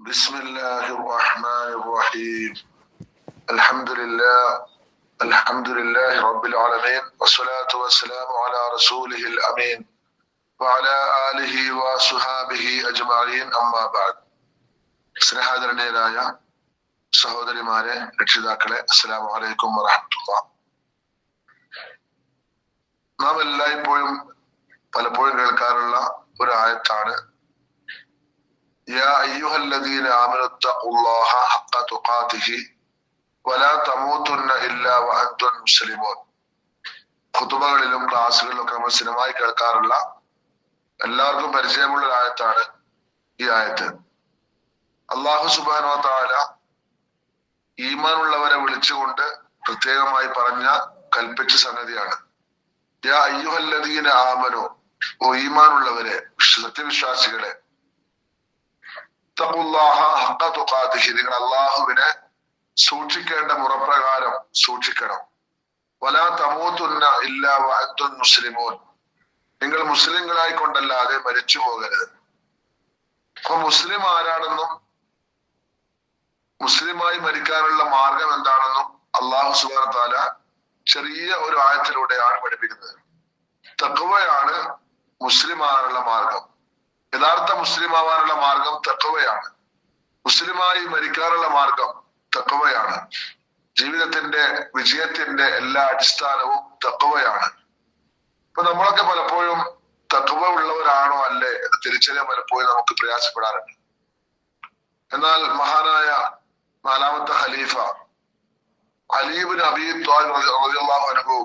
بسم الله الرحمن الرحيم. الحمد لله رب العالمين، والصلاة والسلام على رسوله الأمين وعلى آله وصحابه أجمعين. أما بعد. സ്നേഹാദരണീയരായ സഹോദരിമാരെ, രക്ഷിതാക്കളെ, അസ്സലാമു അലൈക്കും വറഹ്മത്തുള്ളാഹി. നാം പലപ്പോഴും കേൾക്കാറുള്ള ഒരു ആയത്താണ് യാ അയ്യുഹല്ലദീന ആമനു തഖുല്ലാഹ ഹഖ്ക തുഖാതിഹി വലാ തമൂതുന്ന ഇല്ലാ വഅൻതും മുസ്ലിമൂൻ. ഖുതുബകളിലും ക്ലാസ്സുകളിലും ഒക്കെ നമ്മൾ സ്ഥിരമായി കേൾക്കാറുള്ള, എല്ലാവർക്കും പരിചയമുള്ള ഒരു ആയത്താണ് ഈ ആയത്ത്. അല്ലാഹു സുബ്ഹാനഹു വ തആല ഈമാനുള്ളവരെ വിളിച്ചുകൊണ്ട് പ്രത്യേകമായി കൽപ്പിച്ച സംഗതിയാണ് യാ അയ്യുഹല്ലദീന ആമനു, ഓ ഈമാനുള്ളവരെ, സത്യവിശ്വാസികളെ, തഖുല്ലാഹ ഹഖ്ക തുഖാതിഹി, നിങ്ങൾ അല്ലാഹുവിനെ സൂക്ഷിക്കേണ്ട മുറപ്രകാരം സൂക്ഷിക്കണം. വലാ തമൂതുന്ന ഇല്ലാ വഅൻതും മുസ്ലിമൂൻ, നിങ്ങൾ മുസ്ലിങ്ങളായി കൊണ്ടല്ലാതെ മരിച്ചു പോകരുത്. അപ്പൊ മുസ്ലിം ആരാണെന്നും മുസ്ലിമായി മരിക്കാനുള്ള മാർഗം എന്താണെന്നും അല്ലാഹു സുബ്ഹാനഹു വ തആല ചെറിയ ഒരു ആയത്തിലൂടെയാണ് പഠിപ്പിക്കുന്നത്. തഖ്വയാണ് മുസ്ലിം ആവാനുള്ള മാർഗം. യഥാർത്ഥ മുസ്ലിം ആവാനുള്ള മാർഗം തഖ്വയാണ്. മുസ്ലിമായി മരിക്കാനുള്ള മാർഗം തഖ്വയാണ്. ജീവിതത്തിന്റെ വിജയത്തിന്റെ എല്ലാ അടിസ്ഥാനവും തഖ്വയാണ്. ഇപ്പൊ നമ്മളൊക്കെ പലപ്പോഴും തഖ്വ ഉള്ളവരാണോ അല്ലേ എന്ന് തിരിച്ചറിയാൻ പലപ്പോഴും നമുക്ക് പ്രയാസപ്പെടാറുണ്ട്. എന്നാൽ മഹാനായ നാലാമത്തെ ഖലീഫ അലി ഇബ്നു അബീ ത്വാലിബ് റളിയല്ലാഹു അൻഹു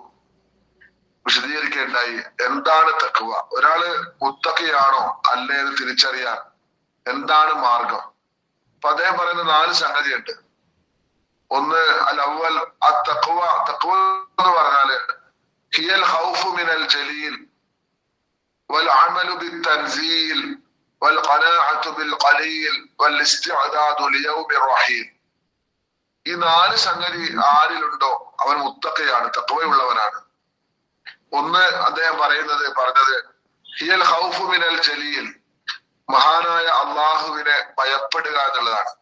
വിശദീകരിക്കുകയുണ്ടായി, എന്താണ് തഖ്വ, ഒരാള് മുത്തഖിയാണോ അല്ലേ എന്ന് തിരിച്ചറിയാൻ എന്താണ് മാർഗം. അപ്പൊ അദ്ദേഹം പറയുന്ന 4 സംഗതിയുണ്ട്. ഒന്ന്, അൽ അവ്വൽ അത്തഖ്വ. തഖ്വ എന്ന് പറഞ്ഞാല് ഹിയൽ ഖൗഫു മിനൽ ജലീൽ വൽ അമലു ബിത്തൻസീൽ വൽ ഖനാഅതു ബിൽ ഖലീൽ വൽ ഇസ്തിഅദാദു ലിയൗമിർ റഹീൽ. ഈ 4 സംഗതി ആരിലുണ്ടോ അവൻ മുത്തഖിയാണ്, തഖ്വയുള്ളവനാണ്. ഒന്ന്, അദ്ദേഹം പറഞ്ഞത് ഹിയൽ ഖൗഫു മിനൽ ജലീൽ, മഹാനായ അള്ളാഹുവിനെ ഭയപ്പെടുക എന്നുള്ളതാണ്.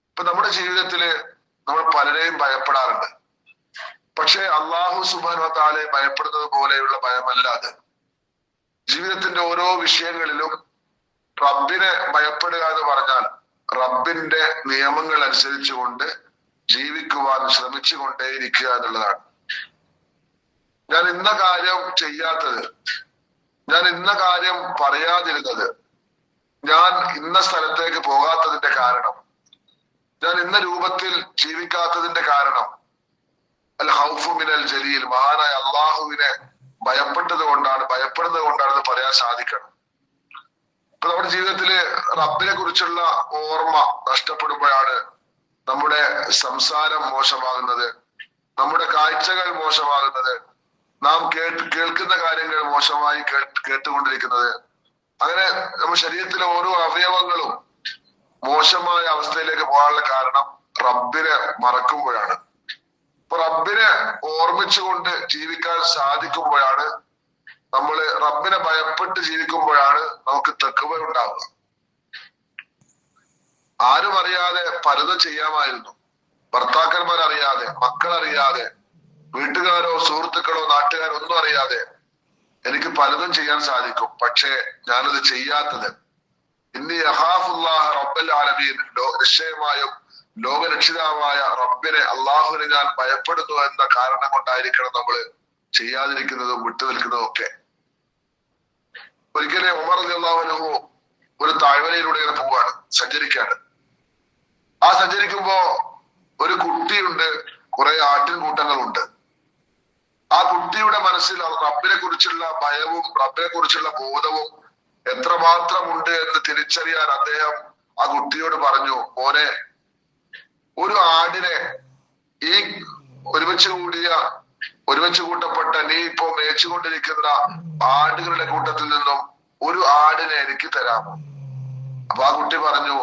ഇപ്പൊ നമ്മുടെ ജീവിതത്തില് നമ്മൾ പലരെയും ഭയപ്പെടാറുണ്ട്. പക്ഷെ അള്ളാഹു സുബ്ഹാനഹു വ തആലയെ ഭയപ്പെടുന്നത് പോലെയുള്ള ഭയമല്ലാതെ ജീവിതത്തിന്റെ ഓരോ വിഷയങ്ങളിലും റബ്ബിനെ ഭയപ്പെടുക എന്ന് പറഞ്ഞാൽ റബ്ബിന്റെ നിയമങ്ങൾ അനുസരിച്ചുകൊണ്ട് ജീവിക്കുവാൻ ശ്രമിച്ചു കൊണ്ടേയിരിക്കുക എന്നുള്ളതാണ്. ഞാൻ ഇന്ന കാര്യം ചെയ്യാത്തത്, ഞാൻ ഇന്ന കാര്യം പറയാതിരുന്നത്, ഞാൻ ഇന്ന സ്ഥലത്തേക്ക് പോകാത്തതിന്റെ കാരണം, ഞാൻ ഇന്ന രൂപത്തിൽ ജീവിക്കാത്തതിന്റെ കാരണം അൽ ഖൗഫു മിനൽ ജലീൽ, മഹാനായ അള്ളാഹുവിനെ ഭയപ്പെടുന്നത് കൊണ്ടാണ് പറയാൻ സാധിക്കണം. ഇപ്പൊ നമ്മുടെ ജീവിതത്തില് റബ്ബിനെ കുറിച്ചുള്ള ഓർമ്മ നഷ്ടപ്പെടുമ്പോഴാണ് നമ്മുടെ സംസാരം മോശമാകുന്നത്, നമ്മുടെ കാഴ്ചകൾ മോശമാകുന്നത്, നാം കേൾക്കുന്ന കാര്യങ്ങൾ മോശമായി കേട്ടുകൊണ്ടിരിക്കുന്നത്. അങ്ങനെ നമ്മുടെ ശരീരത്തിലെ ഓരോ അവയവങ്ങളും മോശമായ അവസ്ഥയിലേക്ക് പോകാനുള്ള കാരണം റബ്ബിനെ മറക്കുമ്പോഴാണ്. അപ്പൊ റബ്ബിനെ ഓർമ്മിച്ചുകൊണ്ട് ജീവിക്കാൻ സാധിക്കുമ്പോഴാണ്, നമ്മള് റബ്ബിനെ ഭയപ്പെട്ട് ജീവിക്കുമ്പോഴാണ് നമുക്ക് തഖ്വ ഉണ്ടാവുക. ആരും അറിയാതെ പലതും ചെയ്യാമായിരുന്നു. ഭർത്താക്കന്മാരറിയാതെ, മക്കളറിയാതെ, വീട്ടുകാരോ സുഹൃത്തുക്കളോ നാട്ടുകാരോ ഒന്നും അറിയാതെ എനിക്ക് പലതും ചെയ്യാൻ സാധിക്കും. പക്ഷേ ഞാനത് ചെയ്യാത്തത് ഇന്നി യഖാഫുല്ലാഹ റബ്ബൽ ആലമീൻ, നിശ്ചയമായും ലോകരക്ഷിതാവായ റബ്ബിനെ, അള്ളാഹുവിനെ ഞാൻ ഭയപ്പെടുന്നു എന്ന കാരണം കൊണ്ടായിരിക്കണം നമ്മൾ ചെയ്യാതിരിക്കുന്നതും വിട്ടുനിൽക്കുന്നതും ഒക്കെ. ഒരിക്കലും ഉമർ റളിയല്ലാഹു അൻഹു ഒരു താഴ്വരയിലൂടെ പോവാണ്, സഞ്ചരിക്കാണ്. ആ സഞ്ചരിക്കുമ്പോ ഒരു കുട്ടിയുണ്ട്, കുറെ ആട്ടിൻകൂട്ടങ്ങളുണ്ട്. ആ കുട്ടിയുടെ മനസ്സിൽ റബ്ബിനെ കുറിച്ചുള്ള ഭയവും റബ്ബിനെ കുറിച്ചുള്ള ബോധവും എത്രമാത്രം ഉണ്ട് എന്ന് തിരിച്ചറിയാൻ അദ്ദേഹം ആ കുട്ടിയോട് പറഞ്ഞു, മോനെ, ഒരു ആടിനെ, ഈ ഒരുമിച്ച് കൂട്ടപ്പെട്ട നീ ഇപ്പോ മേച്ചുകൊണ്ടിരിക്കുന്ന ആടുകളുടെ കൂട്ടത്തിൽ നിന്നും ഒരു ആടിനെ എനിക്ക് തരാമോ? അപ്പൊ ആ കുട്ടി പറഞ്ഞു,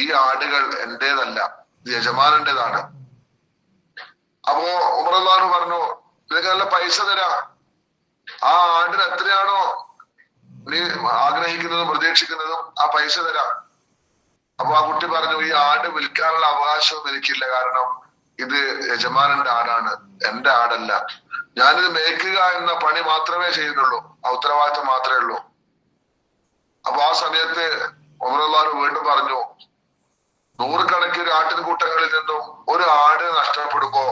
ഈ ആടുകൾ എന്റേതല്ല, യജമാനന്റേതാണ്. അപ്പോ ഉമർ റളിയല്ലാഹു അൻഹു പറഞ്ഞു, നിനക്ക് നല്ല പൈസ തരാം, ആ ആടിന് എത്രയാണോ നീ ആഗ്രഹിക്കുന്നതും പ്രതീക്ഷിക്കുന്നതും ആ പൈസ തരാം. അപ്പൊ ആ കുട്ടി പറഞ്ഞു, ഈ ആട് വിൽക്കാനുള്ള അവകാശവും എനിക്കില്ല, കാരണം ഇത് യജമാനന്റെ ആടാണ്, എന്റെ ആടല്ല. ഞാനിത് മേയ്ക്കുക എന്ന പണി മാത്രമേ ചെയ്യുന്നുള്ളൂ, ആ ഉത്തരവാദിത്വം മാത്രമേ ഉള്ളൂ. അപ്പൊ ആ സമയത്ത് ഉമർ റളിയല്ലാഹു വീണ്ടും പറഞ്ഞു, നൂറുകണക്കിന് ആട്ടിൻകൂട്ടങ്ങളിൽ നിന്നും ഒരു ആട് നഷ്ടപ്പെടുമ്പോ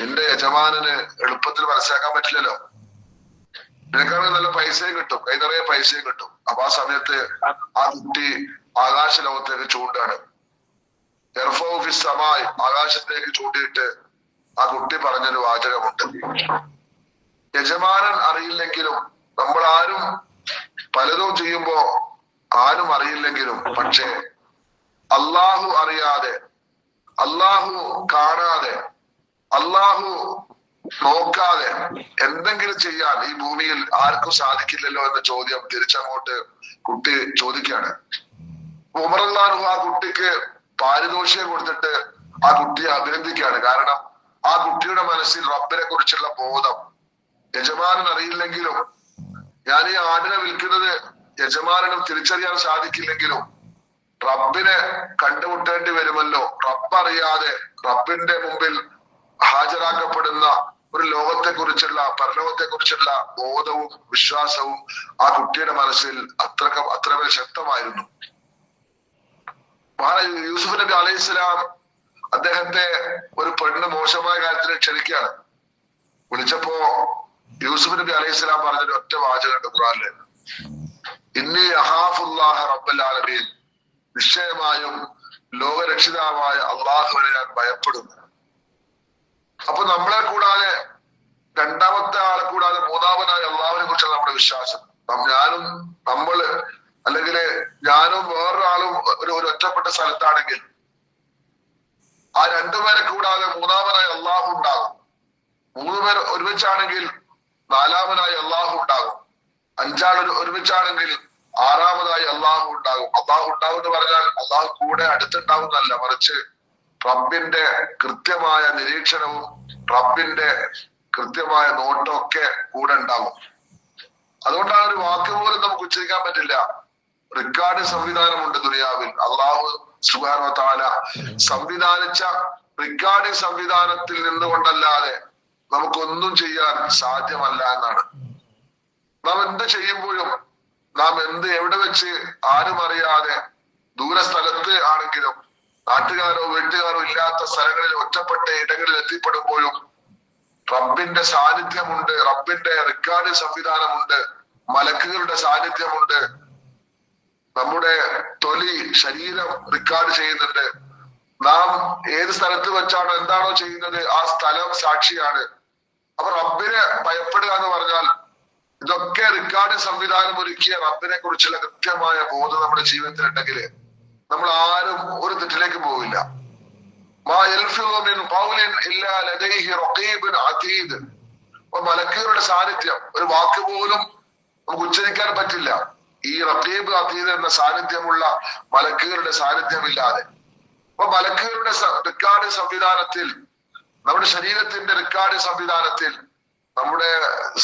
നിന്റെ യജമാനന് എളുപ്പത്തിൽ മനസ്സിലാക്കാൻ പറ്റില്ലല്ലോ. നിനക്കാണെങ്കിൽ നല്ല പൈസയും കിട്ടും, കൈ നിറയെ പൈസയും കിട്ടും. അപ്പൊ ആ സമയത്ത് ആ കുട്ടി ആകാശ ലോകത്തേക്ക് ചൂണ്ടാണ്. എർഫോഫിസമായി ആകാശത്തേക്ക് ചൂണ്ടിയിട്ട് ആ കുട്ടി പറഞ്ഞൊരു വാചകമുണ്ട്, യജമാനൻ അറിയില്ലെങ്കിലും, നമ്മൾ ആരും പലതും ചെയ്യുമ്പോ ആരും അറിയില്ലെങ്കിലും, പക്ഷേ അള്ളാഹു അറിയാതെ, അള്ളാഹു കാണാതെ, അള്ളാഹു നോക്കാതെ എന്തെങ്കിലും ചെയ്യാൻ ഈ ഭൂമിയിൽ ആർക്കും സാധിക്കില്ലല്ലോ എന്ന ചോദ്യം തിരിച്ചങ്ങോട്ട് കുട്ടി ചോദിക്കുകയാണ്. ഉമർ റളിയല്ലാഹു ആ കുട്ടിക്ക് പാരിതോഷികം കൊടുത്തിട്ട് ആ കുട്ടിയെ അഭിനന്ദിക്കുകയാണ്. കാരണം ആ കുട്ടിയുടെ മനസ്സിൽ റബ്ബിനെ കുറിച്ചുള്ള ബോധം, യജമാനൻ അറിയില്ലെങ്കിലും, ഞാൻ ഈ ആടിനെ വിൽക്കുന്നത് യജമാനനും തിരിച്ചറിയാൻ സാധിക്കില്ലെങ്കിലും റബ്ബിനെ കണ്ടുമുട്ടേണ്ടി വരുമല്ലോ, റബ്ബറിയാതെ റബ്ബിന്റെ മുമ്പിൽ ഹാജരാക്കപ്പെടുന്ന ഒരു ലോകത്തെ കുറിച്ചുള്ള, പരലോകത്തെ കുറിച്ചുള്ള ബോധവും വിശ്വാസവും ആ കുട്ടിയുടെ മനസ്സിൽ അത്രമേൽ ശക്തമായിരുന്നു. യൂസുഫ് നബി അലൈഹിസ്സലാം അദ്ദേഹത്തെ ഒരു പെണ്ണ് മോശമായ കാര്യത്തിന് ക്ഷണിക്കുകയാണ്. വിളിച്ചപ്പോ യൂസുഫ് നബി അലൈഹിസ്സലാം പറഞ്ഞൊരു ഒറ്റ വാചകമുണ്ട് ഖുർആനില്, ഇന്നി അഖാഫുല്ലാഹ റബ്ബൽ ആലമീൻ, നിശ്ചയമായും ലോകരക്ഷിതാവായ അള്ളാഹുവിനെ ഞാൻ ഭയപ്പെടുന്നു. അപ്പൊ നമ്മളെ കൂടാതെ, രണ്ടാമത്തെ ആളെ കൂടാതെ മൂന്നാമനായ അള്ളാഹുവിനെ കുറിച്ചുള്ള നമ്മുടെ വിശ്വാസം, അല്ലെങ്കിൽ ഞാനും വേറൊരാളും ഒരു ഒറ്റപ്പെട്ട സ്ഥലത്താണെങ്കിൽ ആ രണ്ടുപേരെ കൂടാതെ മൂന്നാമനായ അള്ളാഹു ഉണ്ടാകും. മൂന്നുപേർ ഒരുമിച്ചാണെങ്കിൽ നാലാമനായി അള്ളാഹു ഉണ്ടാകും. അഞ്ചാൾ ഒരുമിച്ചാണെങ്കിൽ ആറാമതായി അള്ളാഹു ഉണ്ടാകും. അള്ളാഹു ഉണ്ടാകും എന്ന് പറഞ്ഞാൽ അള്ളാഹു കൂടെ അടുത്തുണ്ടാവുന്നല്ല, മറിച്ച് റബ്ബിന്റെ കൃത്യമായ നിരീക്ഷണവും റബ്ബിന്റെ കൃത്യമായ നോട്ടമൊക്കെ കൂടെ ഉണ്ടാവും. അതുകൊണ്ടാണ് ഒരു വാക്ക് പോലും നമുക്ക് ഉച്ചരിക്കാൻ പറ്റില്ല. റെക്കോർഡ് സംവിധാനമുണ്ട് ദുനിയാവിൽ. അള്ളാഹു സുബ്ഹാനഹു വ തആല സംവിധാനിച്ച റെക്കോർഡിംഗ് സംവിധാനത്തിൽ നിന്നുകൊണ്ടല്ലാതെ നമുക്കൊന്നും ചെയ്യാൻ സാധ്യമല്ല എന്നാണ്. നാം എന്ത് ചെയ്യുമ്പോഴും, നാം എവിടെ വെച്ച് ആരും അറിയാതെ ദൂര സ്ഥലത്ത് ആണെങ്കിലും, നാട്ടുകാരോ വീട്ടുകാരോ ഇല്ലാത്ത സ്ഥലങ്ങളിൽ ഒറ്റപ്പെട്ട ഇടങ്ങളിൽ എത്തിപ്പെടുമ്പോഴും റബ്ബിന്റെ സാന്നിധ്യമുണ്ട്, റബ്ബിന്റെ റെക്കോർഡ് സംവിധാനമുണ്ട്, മലക്കുകളുടെ സാന്നിധ്യമുണ്ട്. നമ്മുടെ തൊലി, ശരീരം റെക്കോർഡ് ചെയ്യുന്നുണ്ട്. നാം ഏത് സ്ഥലത്ത് വെച്ചാണോ എന്താണോ ചെയ്യുന്നത് ആ സ്ഥലം സാക്ഷിയാണ്. അപ്പൊ റബ്ബിനെ ഭയപ്പെടുക എന്ന് പറഞ്ഞാൽ ഇതൊക്കെ റെക്കോർഡ് സംവിധാനം ഒരുക്കിയ റബ്ബിനെ കുറിച്ചുള്ള കൃത്യമായ ബോധം നമ്മുടെ ജീവിതത്തിൽ ഉണ്ടെങ്കിൽ നമ്മൾ ആരും ഒരു തെറ്റിലേക്ക് പോവില്ല. മലക്കുകളുടെ സാന്നിധ്യം, ഒരു വാക്ക് പോലും നമുക്ക് ഉച്ചരിക്കാൻ പറ്റില്ല ഈ റഖീബ് അതീദ് എന്ന സാന്നിധ്യമുള്ള മലക്കുകളുടെ സാന്നിധ്യമില്ലാതെ. അപ്പൊ മലക്കുകളുടെ റെക്കോർഡ് സംവിധാനത്തിൽ, നമ്മുടെ ശരീരത്തിന്റെ റെക്കോർഡ് സംവിധാനത്തിൽ, നമ്മുടെ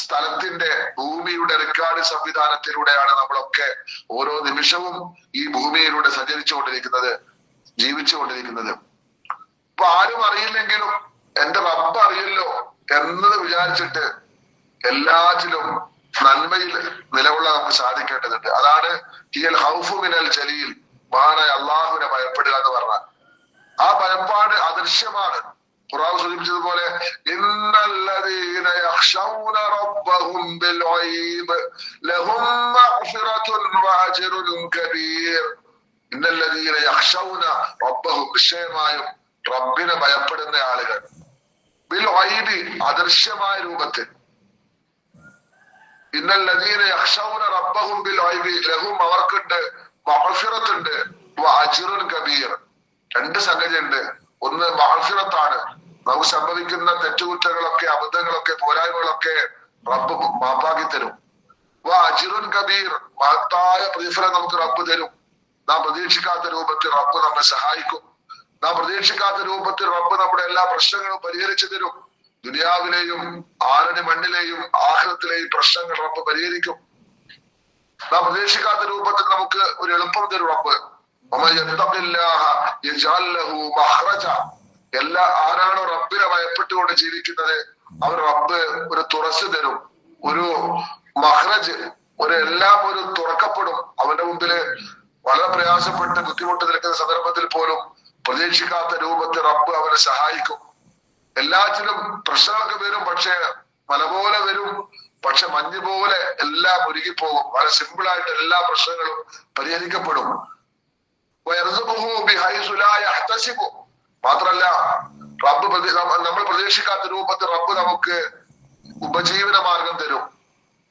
സ്ഥലത്തിന്റെ, ഭൂമിയുടെ റെക്കോർഡ് സംവിധാനത്തിലൂടെയാണ് നമ്മളൊക്കെ ഓരോ നിമിഷവും ഈ ഭൂമിയിലൂടെ സഞ്ചരിച്ചുകൊണ്ടിരിക്കുന്നത്, ജീവിച്ചുകൊണ്ടിരിക്കുന്നത്. അപ്പൊ ആരും അറിയില്ലെങ്കിലും എന്റെ റബ്ബ് അറിയല്ലോ എന്നത് വിചാരിച്ചിട്ട് എല്ലാറ്റിലും നന്മയിൽ നിലകൊള്ളാൻ നമുക്ക് സാധിക്കേണ്ടതുണ്ട്. അതാണ് ഹിയൽ ഖൗഫു മിനൽ ജലീൽ, മഹാനായ അള്ളാഹുവിനെ ഭയപ്പെടുക എന്ന് പറഞ്ഞാൽ. ആ ഭയപ്പാട് അദൃശ്യമാണ്. ഖുർആൻ സൂചിപ്പിച്ചതുപോലെ ഇന്നല്ലദീന യഖ്ശൗന റബ്ബഹും ബിൽ ഗൈബ് ലഹും മഗ്ഫിറത്തുൻ വഅജ്റുൻ കബീർ. ഇന്നല്ലദീന യഖ്ശൗന റബ്ബഹും, നിശ്ചയമായും റബ്ബിനെ ഭയപ്പെടുന്ന ആളുകൾ, ബിൽ ഗൈബി, അദൃശ്യമായ രൂപത്തിൽ. ഇന്നല്ലദീന യഖ്ശൗന റബ്ബഹും ബിൽ ഗൈബി ലഹും, അവർക്കുണ്ട് മഗ്ഫിറത്തുണ്ട്, വഅജ്റുൻ കബീർ. രണ്ട് സംഗതിയുണ്ട്. ഒന്ന് മഗ്ഫിറത്താണ്, നമുക്ക് സംഭവിക്കുന്ന തെറ്റുകുറ്റങ്ങളൊക്കെ, അബദ്ധങ്ങളൊക്കെ, പോരായ്മകളൊക്കെ റബ്ബ് മാപ്പാക്കി തരും. അജ്റുൻ കബീർ, മഹത്തായ പ്രതിഫലം നമുക്ക് റബ്ബ് തരും. നാം പ്രതീക്ഷിക്കാത്ത രൂപത്തിൽ റബ്ബ് നമ്മെ സഹായിക്കും. നാം പ്രതീക്ഷിക്കാത്ത രൂപത്തിൽ റബ്ബ് നമ്മുടെ എല്ലാ പ്രശ്നങ്ങളും പരിഹരിച്ചു തരും. ദുനിയാവിലെയും ആരടി മണ്ണിലെയും ആഖിറത്തിലെയും പ്രശ്നങ്ങൾ റബ്ബ് പരിഹരിക്കും. നാം പ്രതീക്ഷിക്കാത്ത രൂപത്തിൽ നമുക്ക് ഒരു എളുപ്പം തരും റബ്ബ്. ആരാണോ റബ്ബിനെ ഭയപ്പെട്ടുകൊണ്ട് ജീവിക്കുന്നത് അവർ റബ്ബ് ഒരു തുറസ് തരും, ഒരു മഹ്റജ്, എല്ലാം ഒരു തുറക്കപ്പെടും. അവന്റെ മുമ്പില് വളരെ പ്രയാസപ്പെട്ട് ബുദ്ധിമുട്ട് നിൽക്കുന്ന സന്ദർഭത്തിൽ പോലും പ്രതീക്ഷിക്കാത്ത രൂപത്തിൽ റബ്ബ് അവനെ സഹായിക്കും. എല്ലാറ്റിലും പ്രശ്നങ്ങളൊക്കെ വരും, പക്ഷെ മല പോലെ വരും, പക്ഷെ മഞ്ഞ് പോലെ എല്ലാം ഒരുങ്ങിപ്പോകും. വളരെ സിമ്പിൾ ആയിട്ട് എല്ലാ പ്രശ്നങ്ങളും പരിഹരിക്കപ്പെടും. മാത്രല്ല റബ്ബ് നമ്മൾ പ്രതീക്ഷിക്കാത്ത രൂപത്തിൽ റബ്ബ് നമുക്ക് ഉപജീവന മാർഗം തരും.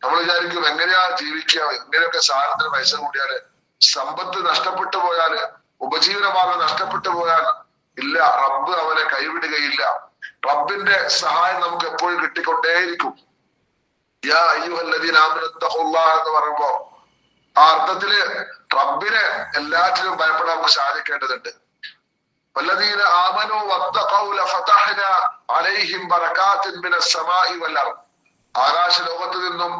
നമ്മൾ വിചാരിക്കും എങ്ങനെയാ ജീവിക്കുക, എങ്ങനെയൊക്കെ സാധനത്തിന് പൈസ കൂടിയാല്, സമ്പത്ത് നഷ്ടപ്പെട്ടു പോയാല്, ഉപജീവന മാർഗം നഷ്ടപ്പെട്ടു പോയാൽ ഇല്ല, റബ്ബ് അവനെ കൈവിടുകയില്ല. റബ്ബിന്റെ സഹായം നമുക്ക് എപ്പോഴും കിട്ടിക്കൊണ്ടേയിരിക്കും. യാ അയ്യുഹല്ലദീന ആമനൂ തഖുല്ലാഹ എന്ന് പറയുമ്പോ ആ അർത്ഥത്തില് റബ്ബിനെ എല്ലാറ്റിനും ഭയപ്പെടാൻ നമുക്ക് സാധിക്കേണ്ടതുണ്ട്. വല്ലദീന ആമനൂ വത്തഖൗ ലഫതഹ്നാ അലൈഹിം ബറകാത്തിൻ മിനസ് സമാഇ വൽ അർദ്. ആകാശ ലോകത്തു നിന്നും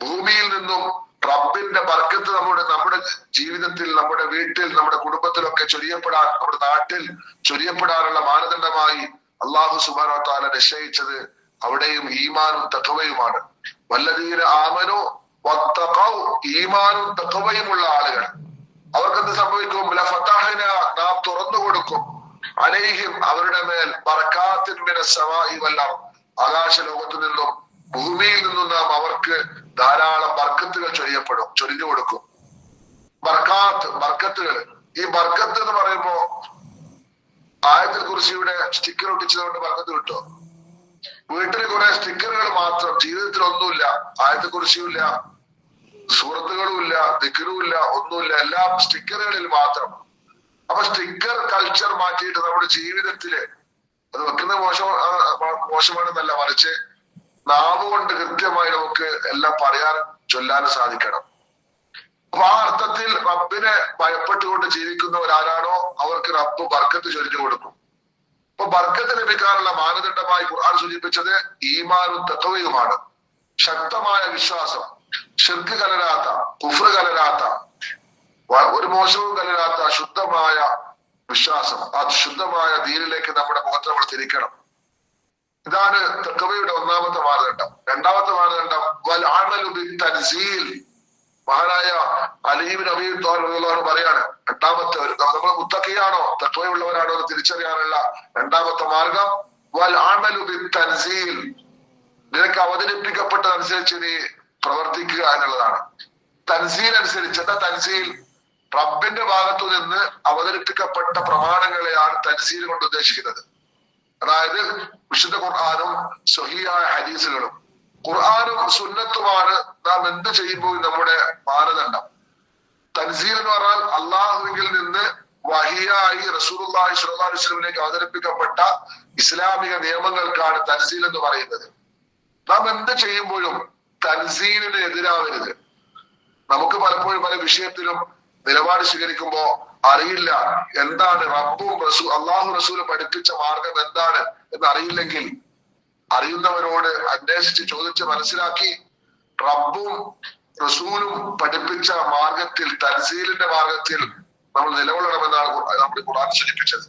ഭൂമിയിൽ നിന്നും റബ്ബിന്റെ ബർക്കത്ത് നമ്മുടെ ജീവിതത്തിൽ, നമ്മുടെ വീട്ടിൽ, നമ്മുടെ കുടുംബത്തിലൊക്കെ ചൊരിയപ്പെടാൻ, നമ്മുടെ നാട്ടിൽ ചൊരിയപ്പെടാനുള്ള മാനദണ്ഡമായി അല്ലാഹു സുബ്ഹാനഹു വ തആല നിശ്ചയിച്ചത് അവിടെയും ഈമാനും തഖ്വയുമാണ്. വല്ലദീന ആമനൂ വത്തഖൗ, ഈമാനും തഖ്വയുമുള്ള ആളുകൾ അവർക്കെന്ത് സംഭവിക്കും? ലഫതഹ്നാ, നാം തുറന്നു കൊടുക്കും, അലൈഹിം, അവരുടെ മേൽ, ബറകാത്തിൻ മിനസ് സമാഇ വൽ അർദ്, ആകാശ ലോകത്തു നിന്നും ഭൂമിയിൽ നിന്നും നാം അവർക്ക് ധാരാളം ബർക്കത്തുകൾ ചൊരിഞ്ഞു കൊടുക്കും. ബർക്കത്തുകൾ. ഈ ബർക്കത്ത് എന്ന് പറയുമ്പോ ആയത്തുൽ കുർസിയുടെ സ്റ്റിക്കർ ഒട്ടിച്ചതുകൊണ്ട് ബർക്കത്ത് കിട്ടോ? വീട്ടിൽ കുറെ സ്റ്റിക്കറുകൾ മാത്രം, ജീവിതത്തിൽ ഒന്നുമില്ല, ആയത്തുൽ കുർസിയുമില്ല, സൂറത്തുകളും ഇല്ല, ദിക്റും ഇല്ല, ഒന്നുമില്ല, എല്ലാം സ്റ്റിക്കറുകളിൽ മാത്രം. അപ്പൊ സ്റ്റിക്കർ കൾച്ചർ മാറ്റിയിട്ട് നമ്മുടെ ജീവിതത്തില് അത് വെക്കുന്നത് മോശമാണെന്നല്ല, മറിച്ച് നാവ് കൊണ്ട് കൃത്യമായി നമുക്ക് എല്ലാം പറയാനും ചൊല്ലാനും സാധിക്കണം. അപ്പൊ ആ അർത്ഥത്തിൽ റബ്ബിനെ ഭയപ്പെട്ടുകൊണ്ട് ജീവിക്കുന്നവരാരാണോ അവർക്ക് റബ്ബ് ബർക്കത്ത് ചൊരിഞ്ഞു കൊടുക്കും. അപ്പൊ ബർക്കത്ത് ലഭിക്കാനുള്ള മാനദണ്ഡമായി ഖുർആൻ സൂചിപ്പിച്ചത് ഈമാനും തഖ്വയുമാണ്. ശക്തമായ വിശ്വാസം, ശിർക്ക് കലരാത്ത, കുഫ്ർ കലരാത്ത, ഒരു മോശവും കലരാത്ത ശുദ്ധമായ വിശ്വാസം. ആ ശുദ്ധമായ ദീനിലേക്ക് നമ്മുടെ മുഖത്ത് നമ്മൾ തിരിക്കണം. ഇതാണ് തഖ്വയുടെ ഒന്നാമത്തെ മാനദണ്ഡം. രണ്ടാമത്തെ മാനദണ്ഡം വൽ അമലു ബിത്തൻസീൽ. മഹാനായ അലി ഇബ്നു അബീ ത്വാലിബ് റളിയല്ലാഹു അൻഹു പറയാണ്, രണ്ടാമത്തെ നമ്മൾ മുത്തഖിയാണോ തഖ്വയുള്ളവരാണോ എന്ന് തിരിച്ചറിയാനുള്ള രണ്ടാമത്തെ മാർഗം വൽ അമലു ബിത്തൻസീൽ. നിനക്ക് അവതരിപ്പിക്കപ്പെട്ടതനുസരിച്ച് നീ പ്രവർത്തിക്കുക എന്നുള്ളതാണ്. തൻസീൽ അനുസരിച്ച്. എന്താ തൻസീൽ? റബ്ബിന്റെ ഭാഗത്തു നിന്ന് അവതരിപ്പിക്കപ്പെട്ട പ്രമാണങ്ങളെയാണ് തൻസീൽ കൊണ്ട് ഉദ്ദേശിക്കുന്നത്. അതായത് വിശുദ്ധ ഖുർആനും സ്വഹീഹായ ഹദീസുകളും. ഖുർആനും സുന്നത്തുമാണ് നാം എന്ത് ചെയ്യുമ്പോൾ നമ്മുടെ മാനദണ്ഡം. തൻസീൽ എന്ന് പറഞ്ഞാൽ അള്ളാഹുവിൽ നിന്ന് വഹിയായി റസൂലുള്ളാഹി സ്വല്ലല്ലാഹു അലൈഹി വസല്ലമയിലേക്ക് അവതരിപ്പിക്കപ്പെട്ട ഇസ്ലാമിക നിയമങ്ങൾക്കാണ് തൻസീൽ എന്ന് പറയുന്നത്. നാം എന്ത് ചെയ്യുമ്പോഴും തൻസീലിന് എതിരാവരുത്. നമുക്ക് പലപ്പോഴും പല വിഷയത്തിലും നിലപാട് സ്വീകരിക്കുമ്പോ അറിയില്ല എന്താണ് റബ്ബും അള്ളാഹു റസൂലും പഠിപ്പിച്ച മാർഗം എന്താണ് എന്ന് അറിയില്ലെങ്കിൽ അറിയുന്നവരോട് അന്വേഷിച്ച് ചോദിച്ച് മനസ്സിലാക്കി റബ്ബും റസൂലും പഠിപ്പിച്ച മാർഗത്തിൽ, തൻസീലിന്റെ മാർഗത്തിൽ നമ്മൾ നിലകൊള്ളണമെന്നാണ് നമ്മുടെ ഖുർആൻ സൂചിപ്പിച്ചത്.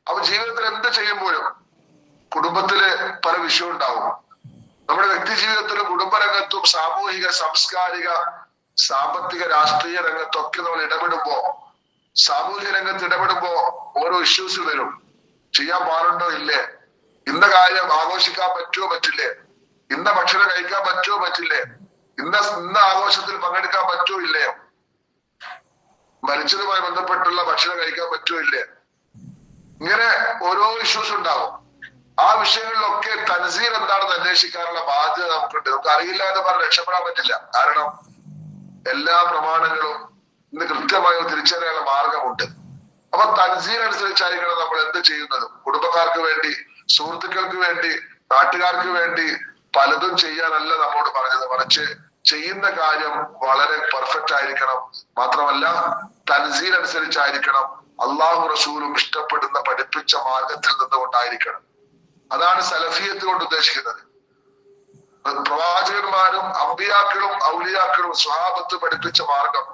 അപ്പൊ ജീവിതത്തിൽ എന്ത് ചെയ്യുമ്പോഴും കുടുംബത്തില് പല വിഷയം ഉണ്ടാവും. നമ്മുടെ വ്യക്തി ജീവിതത്തിലും കുടുംബരംഗത്തും സാമൂഹിക, സാംസ്കാരിക, സാമ്പത്തിക, രാഷ്ട്രീയ രംഗത്തൊക്കെ നമ്മൾ ഇടപെടുമ്പോ, സാമൂഹിക രംഗത്ത് ഇടപെടുമ്പോ ഓരോ ഇഷ്യൂസ് വരും. ചെയ്യാൻ പാടുണ്ടോ ഇല്ലേ, ഇന്ന കാര്യം ആഘോഷിക്കാൻ പറ്റുമോ പറ്റില്ലേ, ഇന്ന ഭക്ഷണം കഴിക്കാൻ പറ്റുമോ പറ്റില്ലേ, ഇന്ന ആഘോഷത്തിൽ പങ്കെടുക്കാൻ പറ്റുമോ ഇല്ലയോ, മരിച്ചതുമായി ബന്ധപ്പെട്ടുള്ള ഭക്ഷണം കഴിക്കാൻ പറ്റുമോ ഇല്ലേ, ഇങ്ങനെ ഓരോ ഇഷ്യൂസ് ഉണ്ടാവും. ആ വിഷയങ്ങളിലൊക്കെ തൻസീൽ എന്താണെന്ന് അന്വേഷിക്കാനുള്ള ബാധ്യത നമുക്കുണ്ട്. നമുക്ക് അറിയില്ല എന്ന് പറഞ്ഞ് രക്ഷപ്പെടാൻ പറ്റില്ല. കാരണം എല്ലാ പ്രമാണങ്ങളും ഇന്ന് കൃത്യമായി തിരിച്ചറിയാനുള്ള മാർഗമുണ്ട്. അപ്പൊ തൻസീൽ അനുസരിച്ചായിരിക്കണം നമ്മൾ എന്ത് ചെയ്യുന്നതും. കുടുംബക്കാർക്ക് വേണ്ടി, സുഹൃത്തുക്കൾക്ക് വേണ്ടി, നാട്ടുകാർക്ക് വേണ്ടി പലതും ചെയ്യാനല്ല നമ്മോട് പറഞ്ഞത്, മറിച്ച് ചെയ്യുന്ന കാര്യം വളരെ പെർഫെക്റ്റ് ആയിരിക്കണം. മാത്രമല്ല തൻസീൽ അനുസരിച്ചായിരിക്കണം, അള്ളാഹു റസൂലും ഇഷ്ടപ്പെടുന്ന പഠിപ്പിച്ച മാർഗത്തിൽ നിന്നുകൊണ്ടായിരിക്കണം. അതാണ് സലഫിയത്ത് കൊണ്ട് ഉദ്ദേശിക്കുന്നത്. പ്രവാചകന്മാരും അമ്പിയാക്കളും ഔലിയാക്കളും സ്വഹാബത്ത് പഠിപ്പിച്ച മാർഗം,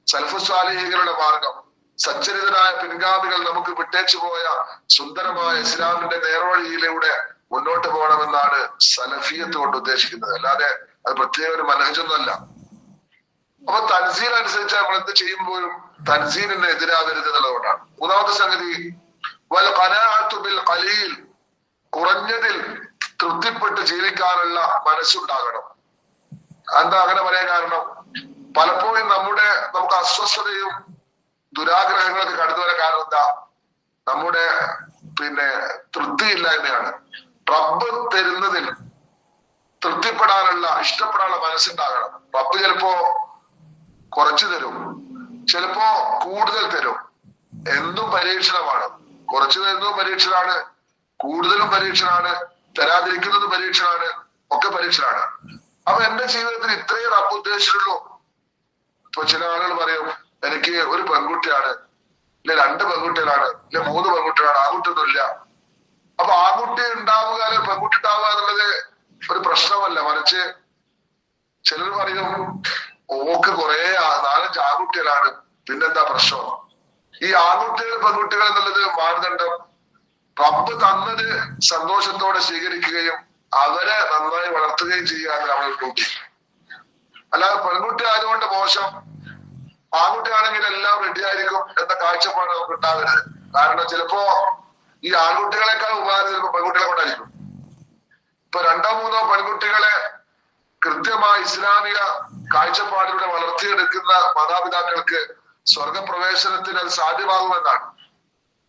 സലഫു സ്വാലിഹീങ്ങളുടെ മാർഗം, സച്ചരിതരായ പിൻഗാമികൾ നമുക്ക് വിട്ടേച്ചു പോയ സുന്ദരമായ ഇസ്ലാമിന്റെ നേർവഴിയിലൂടെ മുന്നോട്ട് പോകണമെന്നാണ് സലഫിയത്ത് കൊണ്ട് ഉദ്ദേശിക്കുന്നത്. അല്ലാതെ അത് പ്രത്യേക ഒരു മനഹജൊന്നുമല്ല. അപ്പൊ തൻസീൽ അനുസരിച്ച് നമ്മൾ എന്ത് ചെയ്യുമ്പോഴും തൻസീലിന് എതിരാകരുത് എന്നുള്ളതുകൊണ്ടാണ്. മൂന്നാമത്തെ സംഗതി വൽ ഖനാഅത്തു ബിൽ ഖലീൽ, കുറഞ്ഞതിൽ തൃപ്തിപ്പെട്ട് ജീവിക്കാനുള്ള മനസ്സുണ്ടാകണം. എന്താ അങ്ങനെ പറയാൻ കാരണം? പലപ്പോഴും നമുക്ക് അസ്വസ്ഥതയും ദുരാഗ്രഹങ്ങളൊക്കെ കടന്നു വരാൻ കാരണം എന്താ? നമ്മുടെ തൃപ്തിയില്ലായ്മയാണ്. റബ്ബ് തരുന്നതിൽ തൃപ്തിപ്പെടാനുള്ള ഇഷ്ടപ്പെടാനുള്ള മനസ്സുണ്ടാകണം. റബ്ബ് ചിലപ്പോ കുറച്ചു തരും, ചിലപ്പോ കൂടുതൽ തരും. എന്തും പരീക്ഷണമാണ്. കുറച്ചു തരുന്നതും പരീക്ഷണമാണ്, കൂടുതലും പരീക്ഷണമാണ്, തരാതിരിക്കുന്നതും പരീക്ഷണമാണ്, ഒക്കെ പരീക്ഷണമാണ്. അപ്പൊ എന്റെ ജീവിതത്തിൽ ഇത്രയും റബ്ബ് ഉദ്ദേശിച്ചുള്ളൂ. ഇപ്പൊ ചില ആളുകൾ പറയും എനിക്ക് ഒരു പെൺകുട്ടിയാണ്, ഇല്ല 2 പെൺകുട്ടികളാണ്, ഇല്ല 3 പെൺകുട്ടികളാണ്, ആൺകുട്ടിയൊന്നുമില്ല. അപ്പൊ ആൺകുട്ടി ഉണ്ടാവുക അല്ലെങ്കിൽ പെൺകുട്ടി ഉണ്ടാവുക എന്നുള്ളത് ഒരു പ്രശ്നമല്ല. മറിച്ച് ചിലർ പറയും ഓക്ക് 4-5 ആൺകുട്ടികളാണ്, പിന്നെന്താ പ്രശ്നം? ഈ ആൺകുട്ടികൾ പെൺകുട്ടികൾ എന്നുള്ളത് മാനദണ്ഡം റബ്ബ് തന്നത് സന്തോഷത്തോടെ സ്വീകരിക്കുകയും അവരെ നന്നായി വളർത്തുകയും ചെയ്യാൻ നമ്മൾ ഡ്യൂട്ടി. അല്ലാതെ പെൺകുട്ടി ആയതുകൊണ്ട് മോശം, ആൺകുട്ടിയാണെങ്കിൽ എല്ലാം റെഡി ആയിരിക്കും എന്ന കാഴ്ചപ്പാട് നമുക്ക് ഉണ്ടാകരുത്. കാരണം ചിലപ്പോ ഈ ആൺകുട്ടികളെക്കാൾ ഉപകാരം ചിലപ്പോ പെൺകുട്ടികളെ കൊണ്ടായിരിക്കും. ഇപ്പൊ 2-3 പെൺകുട്ടികളെ കൃത്യമായ ഇസ്ലാമിക കാഴ്ചപ്പാടിലൂടെ വളർത്തിയെടുക്കുന്ന മാതാപിതാക്കൾക്ക് സ്വർഗപ്രവേശനത്തിന് അത് സാധ്യമാകുമെന്നാണ്.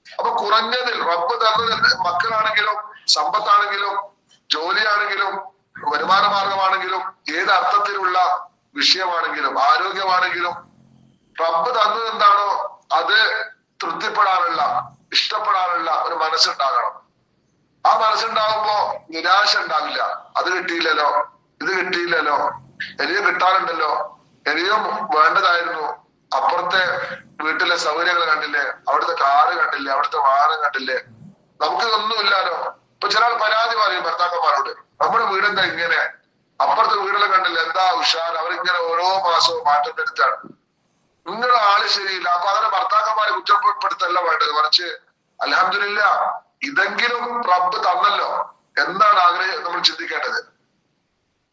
അപ്പൊ കുറഞ്ഞതിൽ റബ്ബ് തന്നത് മക്കളാണെങ്കിലും സമ്പത്താണെങ്കിലും ജോലിയാണെങ്കിലും വരുമാന മാർഗമാണെങ്കിലും ഏത് അർത്ഥത്തിലുള്ള വിഷയമാണെങ്കിലും ആരോഗ്യമാണെങ്കിലും റബ്ബ് തന്നത് എന്താണോ അത് തൃപ്തിപ്പെടാനുള്ള ഇഷ്ടപ്പെടാനുള്ള ഒരു മനസ്സുണ്ടാകണം. ആ മനസ്സുണ്ടാകുമ്പോ നിരാശ ഉണ്ടാവില്ല. അത് കിട്ടിയില്ലല്ലോ, ഇത് കിട്ടിയില്ലല്ലോ, ഇനിയും കിട്ടാറുണ്ടല്ലോ, ഇനിയും വേണ്ടതായിരുന്നു, അപ്പുറത്തെ വീട്ടിലെ സൗകര്യങ്ങൾ കണ്ടില്ലേ, അവിടുത്തെ കാറ് കണ്ടില്ലേ, അവിടുത്തെ വാഹനം കണ്ടില്ലേ, നമുക്ക് ഒന്നുമില്ലാലോ. ഇപ്പൊ ചില പരാതി പറയും ഭർത്താക്കന്മാരോട്, നമ്മുടെ വീടെന്താ ഇങ്ങനെ, അപ്പുറത്തെ വീടെല്ലാം കണ്ടില്ല, എന്താ ഉഷാർ, അവരിങ്ങനെ ഓരോ മാസവും മാറ്റം വരുത്താണ്, നിങ്ങളുടെ ആള് ശരിയില്ല. അപ്പൊ അങ്ങനെ ഭർത്താക്കന്മാരെ കുറ്റപ്പെടുത്തല്ല വേണ്ടത്, മറിച്ച് അൽഹംദുലില്ലാ ഇതെങ്കിലും റബ്ബ് തന്നല്ലോ എന്നാണ് നമ്മൾ ചിന്തിക്കേണ്ടത്.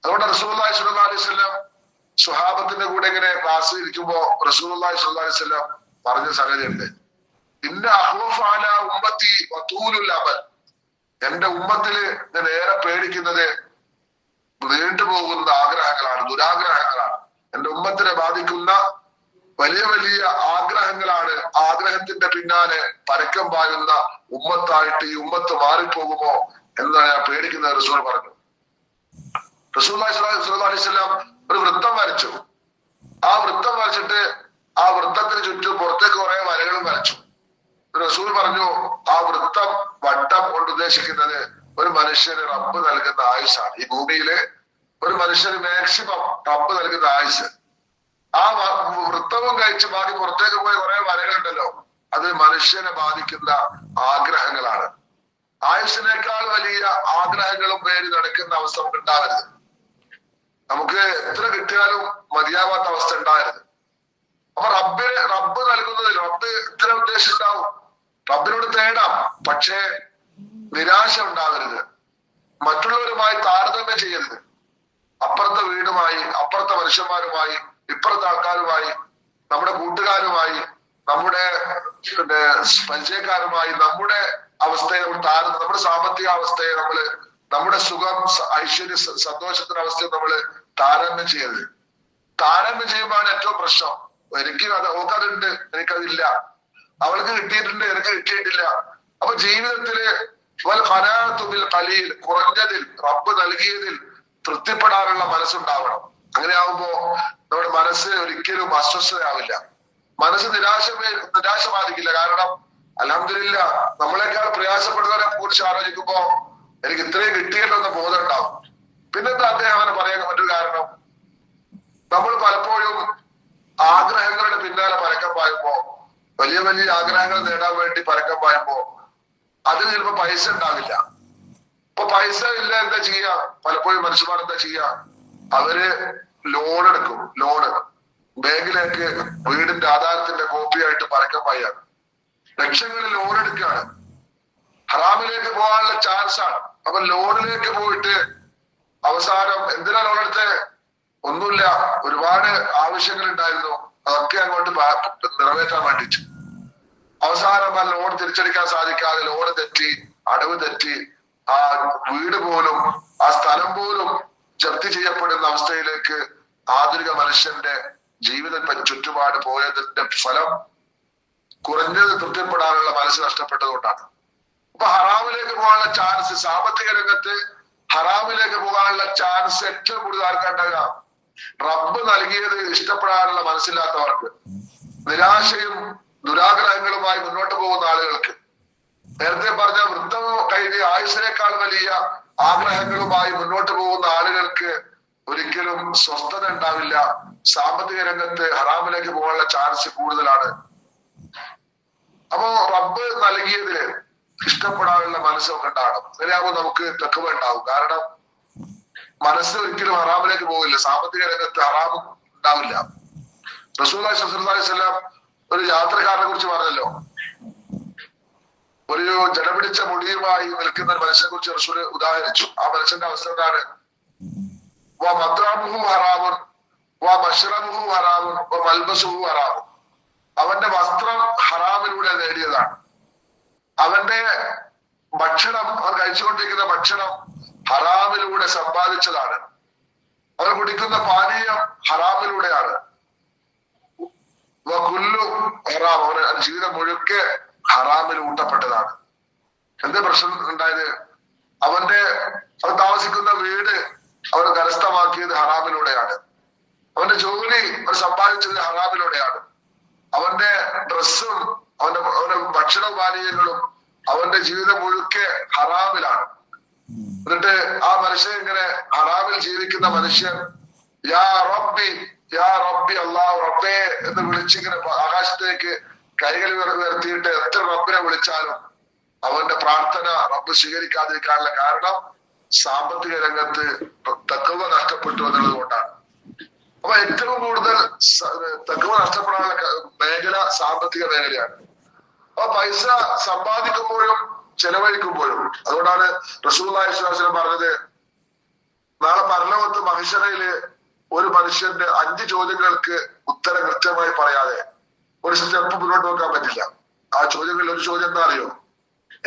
അതുകൊണ്ട് റസൂലുള്ളാഹി സ്വല്ലല്ലാഹു അലൈഹി വസല്ലം സ്വഹാബത്തിന്റെ കൂടെ ഇങ്ങനെ ക്ലാസ് ഇരിക്കുമ്പോ റസൂലുള്ളാഹി സ്വല്ലല്ലാഹു അലൈഹി വസല്ലം പറഞ്ഞ സംഗതിയുണ്ട്, ഇന്ന അഖ്വഫ അലാ ഉമ്മത്തി വതൂലുൽ അമൽ, എന്റെ ഉമ്മത്തില് ഞാൻ ഏറെ പേടിക്കുന്നത് നീണ്ടുപോകുന്ന ആഗ്രഹങ്ങളാണ്, ദുരാഗ്രഹങ്ങളാണ്. എന്റെ ഉമ്മത്തിനെ ബാധിക്കുന്ന വലിയ വലിയ ആഗ്രഹങ്ങളാണ്. ആഗ്രഹത്തിന്റെ പിന്നാലെ പരക്കം പായുന്ന ഉമ്മത്തായിട്ട് ഈ ഉമ്മത്ത് മാറിപ്പോകുമോ എന്നാണ് ഞാൻ പേടിക്കുന്നത് റസൂൽ പറഞ്ഞു. റസൂലുള്ളാഹി സ്വല്ലല്ലാഹു അലൈഹി വസല്ലം ഒരു വൃത്തം വരച്ചു. ആ വൃത്തം വരച്ചിട്ട് ആ വൃത്തത്തിന് ചുറ്റും പുറത്തേക്ക് കുറെ വരകളും വരച്ചു. റസൂൽ പറഞ്ഞു ആ വൃത്തം വട്ടം കൊണ്ട് ഉദ്ദേശിക്കുന്നത് ഒരു മനുഷ്യന് റബ്ബ് നൽകുന്ന ആയുസ്സാണ്. ഈ ഭൂമിയില് ഒരു മനുഷ്യന് മാക്സിമം റബ്ബ് നൽകുന്ന ആയുസ്. ആ വൃത്തവും കഴിച്ച് ബാക്കി പുറത്തേക്ക് പോയ കുറെ വരകളുണ്ടല്ലോ, അത് മനുഷ്യനെ ബാധിക്കുന്ന ആഗ്രഹങ്ങളാണ്. ആയുസ്സിനേക്കാൾ വലിയ ആഗ്രഹങ്ങളും പേര് നടക്കുന്ന അവസ്ഥ നമുക്ക് ഉണ്ടാകരുത്. നമുക്ക് എത്ര കിട്ടിയാലും മതിയാവാത്ത അവസ്ഥ ഉണ്ടാകരുത്. അപ്പൊ റബ്ബ് നൽകുന്നതിൽ റബ്ബ് ഇത്ര ഉദ്ദേശം ഉണ്ടാവും, റബ്ബിനോട് തേടാം, പക്ഷേ നിരാശ ഉണ്ടാകരുത്. മറ്റുള്ളവരുമായി താരതമ്യം ചെയ്യരുത്. അപ്പുറത്തെ വീടുമായി, അപ്പുറത്തെ മനുഷ്യന്മാരുമായി, ഇപ്പുറത്തെ ആൾക്കാരുമായി, നമ്മുടെ കൂട്ടുകാരുമായി, നമ്മുടെ പരിചയക്കാരുമായി നമ്മുടെ അവസ്ഥയെ നമ്മുടെ സാമ്പത്തിക അവസ്ഥയെ നമ്മുടെ സുഖം, ഐശ്വര്യ, സന്തോഷത്തിന്റെ അവസ്ഥയെ നമ്മൾ താരതമ്യം ചെയ്യരുത്. താരതമ്യം ചെയ്യുമ്പോഴാണ് ഏറ്റവും പ്രശ്നം. എനിക്ക് ഓക്കതുണ്ട്, എനിക്കതില്ല, അവൾക്ക് കിട്ടിയിട്ടുണ്ട്, എനിക്ക് കിട്ടിയിട്ടില്ല. അപ്പൊ ജീവിതത്തില് ഖലീൽ, കുറഞ്ഞതിൽ റബ്ബ് നൽകിയതിൽ തൃപ്തിപ്പെടാനുള്ള മനസ്സുണ്ടാവണം. അങ്ങനെ ആവുമ്പോ നമ്മുടെ മനസ്സ് ഒരിക്കലും അസ്വസ്ഥതയാവില്ല, മനസ്സ് നിരാശ ബാധിക്കില്ല. കാരണം അൽഹംദുലില്ലാ നമ്മളെക്കാൾ പ്രയാസപ്പെടുന്നവരെ കുറിച്ച് ആലോചിക്കുമ്പോ എനിക്ക് ഇത്രയും കിട്ടിയല്ലോ എന്ന ബോധം ഉണ്ടാവും. പിന്നെന്താ അദ്ദേഹം അങ്ങനെ പറയാൻ മറ്റൊരു കാരണം, നമ്മൾ പലപ്പോഴും ആഗ്രഹങ്ങളുടെ പിന്നാലെ പരക്കം പായുമ്പോ, വലിയ വലിയ ആഗ്രഹങ്ങൾ നേടാൻ വേണ്ടി പരക്കം പായുമ്പോ അതിന് ചിലപ്പോ പൈസ ഉണ്ടാവില്ല. അപ്പൊ പൈസ ഇല്ല എന്താ ചെയ്യാ? പലപ്പോഴും മനുഷ്യന്മാർ എന്താ ചെയ്യാ? അവര് ലോൺ എടുക്കും. ബാങ്കിലേക്ക് വീടിന്റെ ആധാരത്തിന്റെ കോപ്പിയായിട്ട് പരക്കം പായാണ്. ലക്ഷങ്ങളിൽ ലോൺ എടുക്കുകയാണ്. ഹറാമിലേക്ക് പോകാനുള്ള ചാൻസ് ആണ്. അപ്പൊ ലോണിലേക്ക് പോയിട്ട് അവസാനം എന്തിനാ ലോൺ എടുത്തേ? ഒന്നുമില്ല, ഒരുപാട് ആവശ്യങ്ങൾ ഉണ്ടായിരുന്നു, അതൊക്കെ അങ്ങോട്ട് നിറവേറ്റാൻ വേണ്ടിട്ട്. അവസാനം ആ ലോൺ തിരിച്ചടിക്കാൻ സാധിക്കാതെ ലോണ് തെറ്റി, അടവ് തെറ്റി, ആ വീട് പോലും ആ സ്ഥലം പോലും ജപ്തി ചെയ്യപ്പെടുന്ന അവസ്ഥയിലേക്ക് ആധുനിക മനുഷ്യന്റെ ജീവിത ചുറ്റുപാട് പോയതിന്റെ ഫലം കുറഞ്ഞത് തൃപ്തിപ്പെടാനുള്ള മനസ്സ് നഷ്ടപ്പെട്ടതുകൊണ്ടാണ്. അപ്പൊ ഹറാമിലേക്ക് പോകാനുള്ള ചാൻസ്, സാമ്പത്തിക രംഗത്ത് ഹറാമിലേക്ക് പോകാനുള്ള ചാൻസ് ഏറ്റവും കൂടുതൽ ആർക്കുണ്ടാകുക? റബ്ബ് നൽകിയത് ഇഷ്ടപ്പെടാനുള്ള മനസ്സില്ലാത്തവർക്ക്, നിരാശയും ദുരാഗ്രഹങ്ങളുമായി മുന്നോട്ട് പോകുന്ന ആളുകൾക്ക്, നേരത്തെ പറഞ്ഞ വൃദ്ധം കഴിഞ്ഞ് ആയുസിനേക്കാൾ വലിയ ആഗ്രഹങ്ങളുമായി മുന്നോട്ട് പോകുന്ന ആളുകൾക്ക് ഒരിക്കലും സ്വസ്ഥത ഉണ്ടാവില്ല. സാമ്പത്തിക രംഗത്ത് ഹറാമിലേക്ക് പോകാനുള്ള ചാൻസ് കൂടുതലാണ്. അപ്പോ റബ്ബ് നൽകിയതില് ഇഷ്ടപ്പെടാനുള്ള മനസ്സൊക്കെ ഉണ്ടാകണം. അങ്ങനെയാകുമ്പോൾ നമുക്ക് തഖ്വ ഉണ്ടാവും. കാരണം മനസ്സ് ഒരിക്കലും ഹറാമിലേക്ക് പോകില്ല. സാമ്പത്തിക രംഗത്ത് ഹറാമും ഉണ്ടാവില്ല. റസൂലുള്ളാഹി സ്വല്ലല്ലാഹു അലൈഹി വസല്ലം ഒരു യാത്രക്കാരനെ കുറിച്ച് പറഞ്ഞല്ലോ. ഒരു ജടപിടിച്ച മുടിയുമായി നിൽക്കുന്ന ഒരു മനുഷ്യനെ കുറിച്ച് റസൂൽ ഉദാഹരിച്ചു. ആ മനുഷ്യന്റെ അവസ്ഥ എന്താണ്? മത്റാമുഹു ഹറാമുൻ വ മശ്റബുഹു ഹറാമുൻ വ മൽബസുഹു ഹറാമുൻ. അവന്റെ വസ്ത്രം ഹറാമിലൂടെ നേടിയതാണ്. അവന്റെ ഭക്ഷണം, അവർ കഴിച്ചുകൊണ്ടിരിക്കുന്ന ഭക്ഷണം ഹറാമിലൂടെ സമ്പാദിച്ചതാണ്. അവർ കുടിക്കുന്ന പാനീയം ഹറാമിലൂടെയാണ്. കുല്ലു ഹറാം, അവരുടെ ജീവിതം മുഴുക്കെ ഹറാമിൽ ഊട്ടപ്പെട്ടതാണ്. എന്താ പ്രശ്നം ഉണ്ടായത്? അവൻ താമസിക്കുന്ന വീട് അവർ കരസ്ഥമാക്കിയത് ഹറാമിലൂടെയാണ്. അവന്റെ ജോലി അവർ സമ്പാദിച്ചത് ഹറാമിലൂടെയാണ്. അവന്റെ ഡ്രസ്സും അവന്റെ ഭക്ഷണ പാനീയങ്ങളും അവന്റെ ജീവിതം മുഴുക്കെ ഹറാമിലാണ്. എന്നിട്ട് ആ മനുഷ്യൻ ഇങ്ങനെ ഹറാമിൽ ജീവിക്കുന്ന മനുഷ്യൻ യാ റബ്ബി യാ റബ്ബി അല്ലാഹു റബ്ബേ എന്ന് വിളിച്ചിങ്ങനെ ആകാശത്തേക്ക് കൈകൾ ഉയർത്തിയിട്ട് എത്ര റബ്ബിനെ വിളിച്ചാലും അവന്റെ പ്രാർത്ഥന റബ്ബ് സ്വീകരിക്കാതിരിക്കാനുള്ള കാരണം സാമ്പത്തിക രംഗത്ത് തഖ്വ നഷ്ടപ്പെട്ടു എന്നുള്ളത് കൊണ്ടാണ്. അപ്പൊ ഏറ്റവും കൂടുതൽ തഖ്വ നഷ്ടപ്പെടാനുള്ള മേഖല സാമ്പത്തിക മേഖലയാണ്. അപ്പൊ പൈസ സമ്പാദിക്കുമ്പോഴും ചെലവഴിക്കുമ്പോഴും. അതുകൊണ്ടാണ് റസൂലുള്ളാഹി സ്വല്ലല്ലാഹു അലൈഹി വസല്ലം പറഞ്ഞത്, നാളെ പരലോകത്ത് മഹ്ശറയില് ഒരു മനുഷ്യന്റെ 5 ചോദ്യങ്ങൾക്ക് ഉത്തരം കൃത്യമായി പറയാതെ ഒരു സ്റ്റെപ്പ് മുന്നോട്ട് വെക്കാൻ പറ്റില്ല. ആ ചോദ്യങ്ങളിൽ ഒരു ചോദ്യം എന്താ അറിയോ?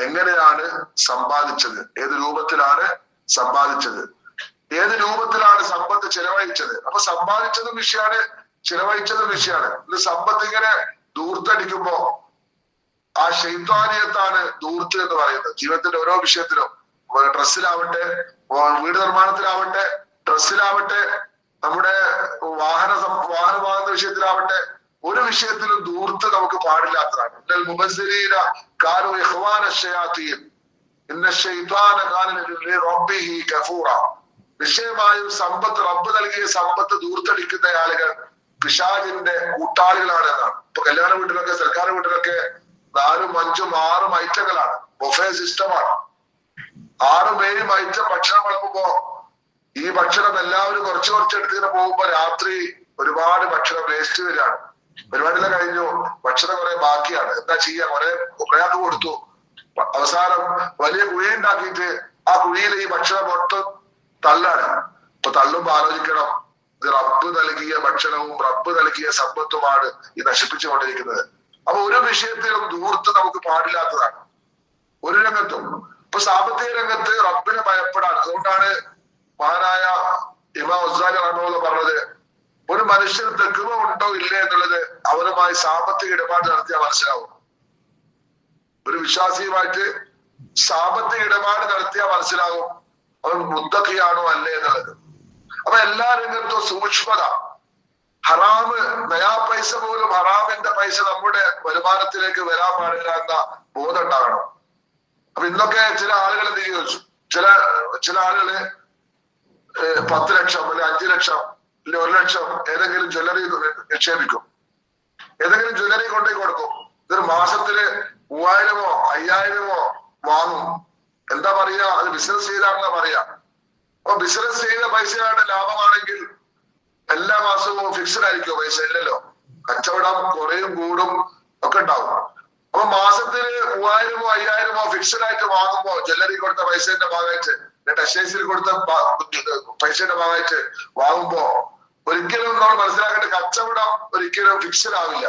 എങ്ങനെയാണ് സമ്പാദിച്ചത്? ഏത് രൂപത്തിലാണ് സമ്പാദിച്ചത്? ഏത് രൂപത്തിലാണ് സമ്പത്ത് ചെലവഴിച്ചത്? അപ്പൊ സമ്പാദിച്ചതും വിഷയമാണ്, ചെലവഴിച്ചതും വിഷയമാണ്. ഇത് സമ്പത്ത് ഇങ്ങനെ ദൂർത്തടിക്കുമ്പോ ആ ശൈത്വാനിയത്താണ് ദൂർത്ത് എന്ന് പറയുന്നത്. ജീവിതത്തിന്റെ ഓരോ വിഷയത്തിലും, ഡ്രസ്സിലാവട്ടെ, വീട് നിർമ്മാണത്തിലാവട്ടെ, ഡ്രസ്സിലാവട്ടെ, നമ്മുടെ വാഹനം വാങ്ങുന്ന വിഷയത്തിലാവട്ടെ, ഒരു വിഷയത്തിലും ദൂർത്ത് നമുക്ക് പാടില്ലാത്തതാണ്. നിശ്ചയമായും സമ്പത്ത്, റബ്ബ് നൽകിയ സമ്പത്ത് ദൂർത്തടിക്കുന്ന ആളുകൾ പിശാചിന്റെ കൂട്ടാളികളാണ് എന്നാണ്. ഇപ്പൊ കല്യാണ വീട്ടിലൊക്കെ, സർക്കാർ വീട്ടിലൊക്കെ 4, 5, 6 ഐറ്റങ്ങളാണ്. ബൊഫേ സിസ്റ്റമാണ്. 6, 7 ഐറ്റം ഭക്ഷണം വിളമ്പുമ്പോ ഈ ഭക്ഷണം എല്ലാവരും കുറച്ച് എടുത്തിങ്ങനെ പോകുമ്പോ രാത്രി ഒരുപാട് ഭക്ഷണം വേസ്റ്റ് വരികയാണ്. പരിപാടിയിലെ കഴിഞ്ഞു, ഭക്ഷണം കുറെ ബാക്കിയാണ്. എന്താ ചെയ്യാ? കുറേയാൾക്ക് കൊടുത്തു. അവസാനം വലിയ കുഴി ഉണ്ടാക്കിയിട്ട് ആ കുഴിയിൽ ഈ ഭക്ഷണം മൊത്തം തള്ളാണ്. അപ്പൊ തള്ളുമ്പോ ആലോചിക്കണം, ഇത് റബ്ബ് നൽകിയ ഭക്ഷണവും റബ്ബ് നൽകിയ സമ്പത്തുമാണ് ഈ നശിപ്പിച്ചുകൊണ്ടിരിക്കുന്നത്. അപ്പൊ ഒരു വിഷയത്തിലും ദൂർത്ത് നമുക്ക് പാടില്ലാത്തതാണ്, ഒരു രംഗത്തും. ഇപ്പൊ സാമ്പത്തിക രംഗത്ത് റബ്ബിനെ ഭയപ്പെടാൻ. അതുകൊണ്ടാണ് മഹാനായ ഇമാം ഗസാലി റഹിമഹുല്ലാഹ് പറഞ്ഞത്, ഒരു മനുഷ്യന് തഖ്വ ഉണ്ടോ ഇല്ലേ എന്നുള്ളത് അവനുമായി സാമ്പത്തിക ഇടപാട് നടത്തിയാൽ മനസ്സിലാവും. ഒരു വിശ്വാസിയുമായിട്ട് സാമ്പത്തിക ഇടപാട് നടത്തിയാൽ മനസ്സിലാകും അവൻ മുത്തഖിയാണോ അല്ലേ എന്നുള്ളത്. അപ്പൊ എല്ലാ രംഗത്തും സൂക്ഷ്മത. ഹറാമ്, നയാ പൈസ പോലും ഹറാമിന്റെ പൈസ നമ്മുടെ വരുമാനത്തിലേക്ക് വരാൻ പാടില്ല എന്ന ബോധം ഉണ്ടാകണം. അപ്പൊ ഇന്നൊക്കെ ചില ആളുകൾ എന്ത് ചോദിച്ചു, ചില ആളുകള് 10 ലക്ഷം അല്ലെങ്കിൽ 5 ലക്ഷം അല്ലെങ്കിൽ 1 ലക്ഷം ഏതെങ്കിലും ജ്വല്ലറി നിക്ഷേപിക്കും, ഏതെങ്കിലും ജ്വല്ലറി കൊണ്ടേ കൊടുക്കും. ഇതൊരു മാസത്തില് 3000-ഓ 5000-ഓ വാങ്ങും. എന്താ പറയാ? അത് ബിസിനസ് ചെയ്താണെന്നാ പറയാ. അപ്പൊ ബിസിനസ് ചെയ്ത പൈസയുടെ ലാഭമാണെങ്കിൽ എല്ലാ മാസവും ഫിക്സഡ് ആയിരിക്കുമോ പൈസ? ഇല്ലല്ലോ. കച്ചവടം കുറയും കൂടും ഒക്കെ ഉണ്ടാവും. അപ്പൊ മാസത്തിൽ 3000-ഓ 5000-ഓ ഫിക്സഡ് ആയിട്ട് വാങ്ങുമ്പോ ജ്വല്ലറി കൊടുത്ത പൈസയുടെ ഭാഗമായിട്ട്, ടെക്സ്റ്റൈൽസിൽ കൊടുത്ത പൈസയുടെ ഭാഗമായിട്ട് വാങ്ങുമ്പോ ഒരിക്കലും നമ്മൾ മനസ്സിലാക്കേണ്ട, കച്ചവടം ഒരിക്കലും ഫിക്സഡ് ആവില്ല.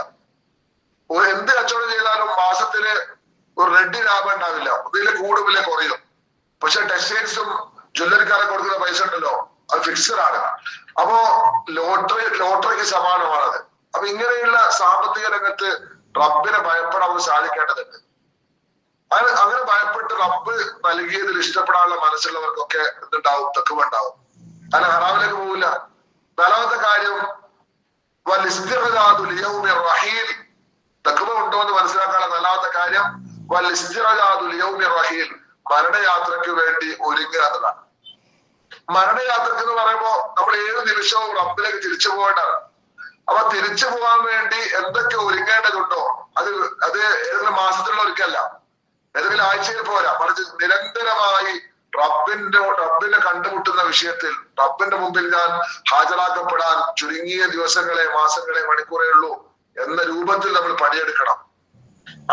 എന്ത് കച്ചവടം ചെയ്താലും മാസത്തില് ഒരു റെഡി ലാഭം ഉണ്ടാവില്ല. ഒന്നില് കൂടുമില്ല കുറയും. പക്ഷെ ടെക്സ്റ്റൈൽസും ജ്വല്ലറിക്കാരെ കൊടുക്കുന്ന പൈസ ഉണ്ടല്ലോ, അത് ഫിക്സഡ് ആണ്. അപ്പോ ലോട്ടറിക്ക് സമാനമാണത്. അപ്പൊ ഇങ്ങനെയുള്ള സാമ്പത്തിക രംഗത്ത് റബ്ബിനെ ഭയപ്പെടാൻ നമുക്ക് സാധിക്കേണ്ടതുണ്ട്. അങ്ങനെ ഭയപ്പെട്ട് റബ്ബ് നൽകിയതിൽ ഇഷ്ടപ്പെടാനുള്ള മനസ്സുള്ളവർക്കൊക്കെ എന്തുണ്ടാവും? തഖ്വ ഉണ്ടാവും. അങ്ങനെ ഹറാമിലേക്ക് പോവില്ല. നാലാമത്തെ കാര്യം തഖ്വ ഉണ്ടോ എന്ന് മനസ്സിലാക്കാനുള്ള നാലാമത്തെ കാര്യം മരണയാത്രയ്ക്ക് വേണ്ടി ഒരുങ്ങുക എന്നതാണ്. മരണയാത്രക്ക് എന്ന് പറയുമ്പോ നമ്മൾ ഏത് നിമിഷവും റബ്ബിലേക്ക് തിരിച്ചു പോകേണ്ടതാണ്. അപ്പൊ തിരിച്ചു പോകാൻ വേണ്ടി എന്തൊക്കെ ഒരുങ്ങേണ്ടതുണ്ടോ അത് ഏതെങ്കിലും മാസത്തിലുള്ള ഒരുക്കല്ല, ഏതെങ്കിലും ആഴ്ചയിൽ പോരാ, മറിച്ച് നിരന്തരമായി റബ്ബിനെ കണ്ടുമുട്ടുന്ന വിഷയത്തിൽ റബ്ബിന്റെ മുമ്പിൽ ഞാൻ ഹാജരാക്കപ്പെടാൻ ചുരുങ്ങിയ ദിവസങ്ങളെ, മാസങ്ങളെ, മണിക്കൂറേ ഉള്ളൂ എന്ന രൂപത്തിൽ നമ്മൾ പണിയെടുക്കണം.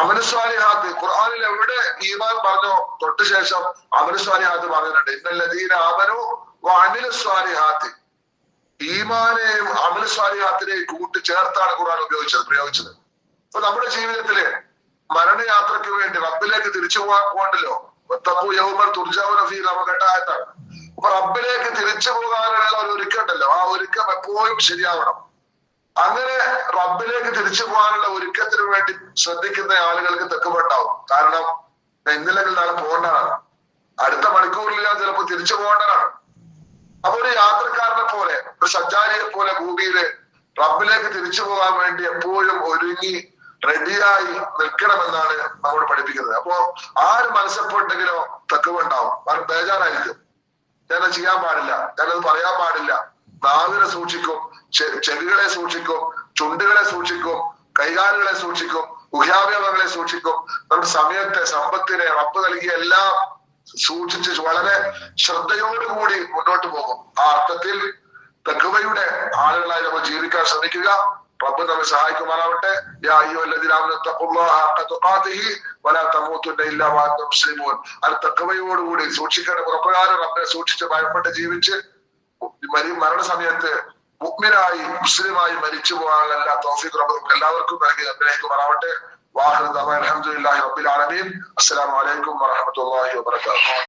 അമലുസ്വാലിഹാത്ത് ഖുർആനിൽ എവിടെ ഈമാൻ പറഞ്ഞോ തൊട്ട് ശേഷം അമലുസ്വാലിഹാത്ത് പറഞ്ഞിട്ടുണ്ട്. ഇന്നല്ലദീന ആമനു വഅമിലുസ്വാലിഹാത്ത്. ഈമാനെയും അമലുസ്വാലിഹാത്തിനെയും കൂട്ടിച്ചേർത്താണ് ഖുർആൻ പ്രയോഗിച്ചത്. അപ്പൊ നമ്മുടെ ജീവിതത്തില് മരണയാത്രയ്ക്ക് വേണ്ടി റബ്ബിലേക്ക് തിരിച്ചു പോകണ്ടല്ലോ. കേട്ടായിട്ടാണ്. അപ്പൊ റബ്ബിലേക്ക് തിരിച്ചു പോകാനുള്ള ഒരു ഒരുക്കമുണ്ടല്ലോ, ആ ഒരുക്കം എപ്പോഴും ശരിയാവണം. അങ്ങനെ റബ്ബിലേക്ക് തിരിച്ചു പോകാനുള്ള ഒരുക്കത്തിന് വേണ്ടി ശ്രദ്ധിക്കുന്ന ആളുകൾക്ക് തഖ്വ ഉണ്ടാവും. കാരണം ഇന്നല്ലെങ്കിൽ നാളെ പോകേണ്ടതാണ്, അടുത്ത മണിക്കൂറിൽ ഞാൻ ചിലപ്പോൾ തിരിച്ചു പോകേണ്ടതാണ്. അപ്പൊ ഒരു യാത്രക്കാരനെ പോലെ, ഒരു സഞ്ചാരിയെ പോലെ ഭൂമിയില് റബ്ബിലേക്ക് തിരിച്ചു പോകാൻ വേണ്ടി എപ്പോഴും ഒരുങ്ങി റെഡിയായി നിൽക്കണമെന്നാണ് നമ്മൾ പഠിപ്പിക്കുന്നത്. അപ്പോ ആര് മനസ്സപ്പെട്ടുണ്ടെങ്കിലോ തഖ്വ ഉണ്ടാവും. കാരണം ബേജാറായിരിക്കും, ഞാനത് ചെയ്യാൻ പാടില്ല, ഞാനത് പറയാൻ പാടില്ല. നാവിനെ സൂക്ഷിക്കും, ചെവികളെ സൂക്ഷിക്കും, ചുണ്ടുകളെ സൂക്ഷിക്കും, കൈകാലുകളെ സൂക്ഷിക്കും, ഗുഹ്യാവയവങ്ങളെ സൂക്ഷിക്കും. നമ്മുടെ സമയത്തെ, സമ്പത്തിനെ, റബ്ബ് നൽകിയ എല്ലാം സൂക്ഷിച്ച് വളരെ ശ്രദ്ധയോടുകൂടി മുന്നോട്ട് പോകും. ആ അർത്ഥത്തിൽ തഖ്വയുടെ ആളുകളായി നമ്മൾ ജീവിക്കാൻ ശ്രമിക്കുക. റബ്ബ് നമ്മെ സഹായിക്കുമാറാവട്ടെ. യാ അയ്യുഹല്ലദീന ആമനൂ തഖുല്ലാഹ ഹഖ തുഖാതിഹി വലാ തമൂതുന്ന ഇല്ലാ വഅൻതും മുസ്ലിമൂൻ. അത് തഖ്വയോടുകൂടി സൂക്ഷിക്കേണ്ട പ്രകാരം റബ്ബിനെ സൂക്ഷിച്ച് ഭയപ്പെട്ട് ജീവിച്ച് മരണസമയത്ത് മുഅ്മിനായി മുസ്ലിമായി മരിച്ചു പോകാനുള്ള എല്ലാ തൗഫീഖ് റബ്ബ് എല്ലാവർക്കും നൽകി അനുഗ്രഹിക്കുമാറാവട്ടെ. വാഹിറു ദഅവാന അൽഹംദുലില്ലാഹി റബ്ബിൽ ആലമീൻ. അസ്സലാമു അലൈക്കും വറഹ്മത്തുള്ളാഹി വബറകാതുഹു.